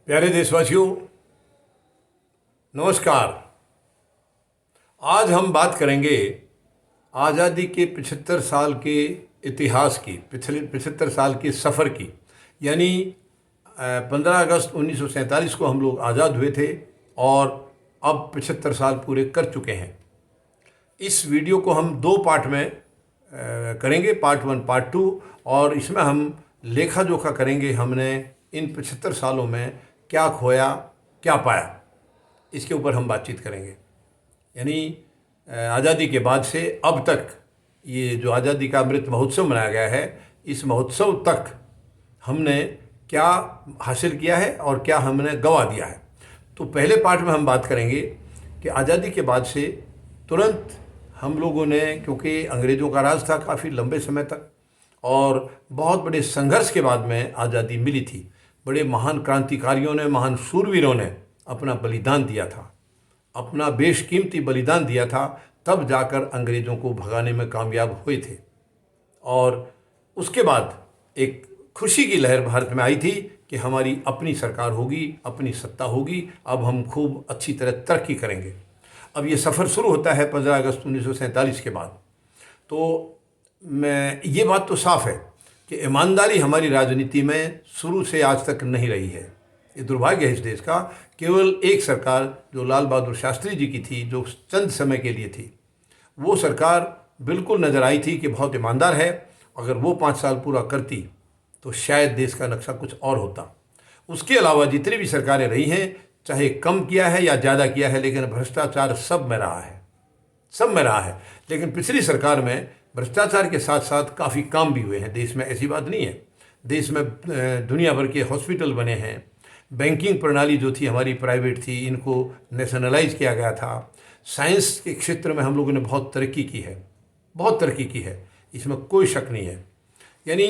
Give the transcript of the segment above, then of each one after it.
प्यारे देशवासियों, नमस्कार। आज हम बात करेंगे आज़ादी के 75 साल के इतिहास की, पिछले 75 साल के सफ़र की। यानी 15 अगस्त 1947 को हम लोग आज़ाद हुए थे और अब 75 साल पूरे कर चुके हैं। इस वीडियो को हम दो पार्ट में करेंगे, पार्ट 1, पार्ट 2। और इसमें हम लेखा जोखा करेंगे हमने इन 75 सालों में क्या खोया, क्या पाया, इसके ऊपर हम बातचीत करेंगे। यानी आज़ादी के बाद से अब तक ये जो आज़ादी का अमृत महोत्सव मनाया गया है, इस महोत्सव तक हमने क्या हासिल किया है और क्या हमने गंवा दिया है। तो पहले पार्ट में हम बात करेंगे कि आज़ादी के बाद से तुरंत हम लोगों ने, क्योंकि अंग्रेज़ों का राज था काफ़ी लंबे समय तक और बहुत बड़े संघर्ष के बाद में आज़ादी मिली थी। बड़े महान क्रांतिकारियों ने, महान शूरवीरों ने अपना बलिदान दिया था, अपना बेशकीमती बलिदान दिया था, तब जाकर अंग्रेज़ों को भगाने में कामयाब हुए थे। और उसके बाद एक खुशी की लहर भारत में आई थी कि हमारी अपनी सरकार होगी, अपनी सत्ता होगी, अब हम खूब अच्छी तरह तरक्की करेंगे। अब ये सफ़र शुरू होता है 15 अगस्त 1947 के बाद। तो ये बात तो साफ है कि ईमानदारी हमारी राजनीति में शुरू से आज तक नहीं रही है। ये दुर्भाग्य है इस देश का। केवल एक सरकार जो लाल बहादुर शास्त्री जी की थी, जो चंद समय के लिए थी, वो सरकार बिल्कुल नज़र आई थी कि बहुत ईमानदार है। अगर वो 5 साल पूरा करती तो शायद देश का नक्शा कुछ और होता। उसके अलावा जितनी भी सरकारें रही हैं, चाहे कम किया है या ज़्यादा किया है, लेकिन भ्रष्टाचार सब में रहा है, सब में रहा है। लेकिन पिछली सरकार में भ्रष्टाचार के साथ साथ काफ़ी काम भी हुए हैं देश में, ऐसी बात नहीं है। देश में दुनिया भर के हॉस्पिटल बने हैं। बैंकिंग प्रणाली जो थी हमारी प्राइवेट थी, इनको नेशनलाइज किया गया था। साइंस के क्षेत्र में हम लोगों ने बहुत तरक्की की है, बहुत तरक्की की है, इसमें कोई शक नहीं है। यानी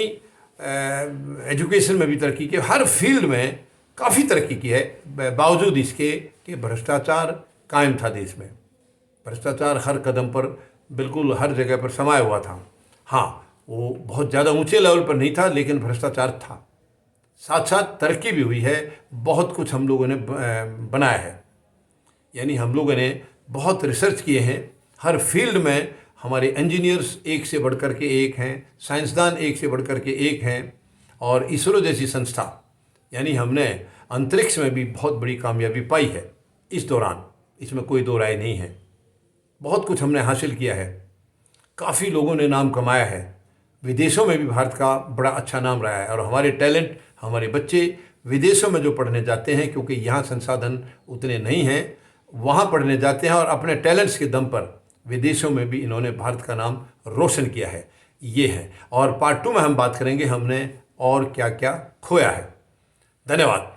एजुकेशन में भी तरक्की की, हर फील्ड में काफ़ी तरक्की की है, बावजूद इसके कि भ्रष्टाचार कायम था देश में। भ्रष्टाचार हर कदम पर, बिल्कुल हर जगह पर समाया हुआ था। हाँ, वो बहुत ज़्यादा ऊंचे लेवल पर नहीं था, लेकिन भ्रष्टाचार था। साथ साथ तरक्की भी हुई है, बहुत कुछ हम लोगों ने बनाया है। यानी हम लोगों ने बहुत रिसर्च किए हैं, हर फील्ड में हमारे इंजीनियर्स एक से बढ़कर के एक हैं, साइंसदान एक से बढ़कर के एक हैं। और इसरो जैसी संस्था, यानी हमने अंतरिक्ष में भी बहुत बड़ी कामयाबी पाई है इस दौरान, इसमें कोई दो राय नहीं है। बहुत कुछ हमने हासिल किया है, काफ़ी लोगों ने नाम कमाया है, विदेशों में भी भारत का बड़ा अच्छा नाम रहा है। और हमारे टैलेंट, हमारे बच्चे विदेशों में जो पढ़ने जाते हैं, क्योंकि यहाँ संसाधन उतने नहीं हैं, वहाँ पढ़ने जाते हैं और अपने टैलेंट्स के दम पर विदेशों में भी इन्होंने भारत का नाम रोशन किया है। ये है। और पार्ट 2 में हम बात करेंगे हमने और क्या क्या खोया है। धन्यवाद।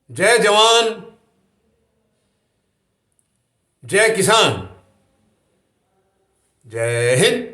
जय जवान, जय किसान, जय हिंद।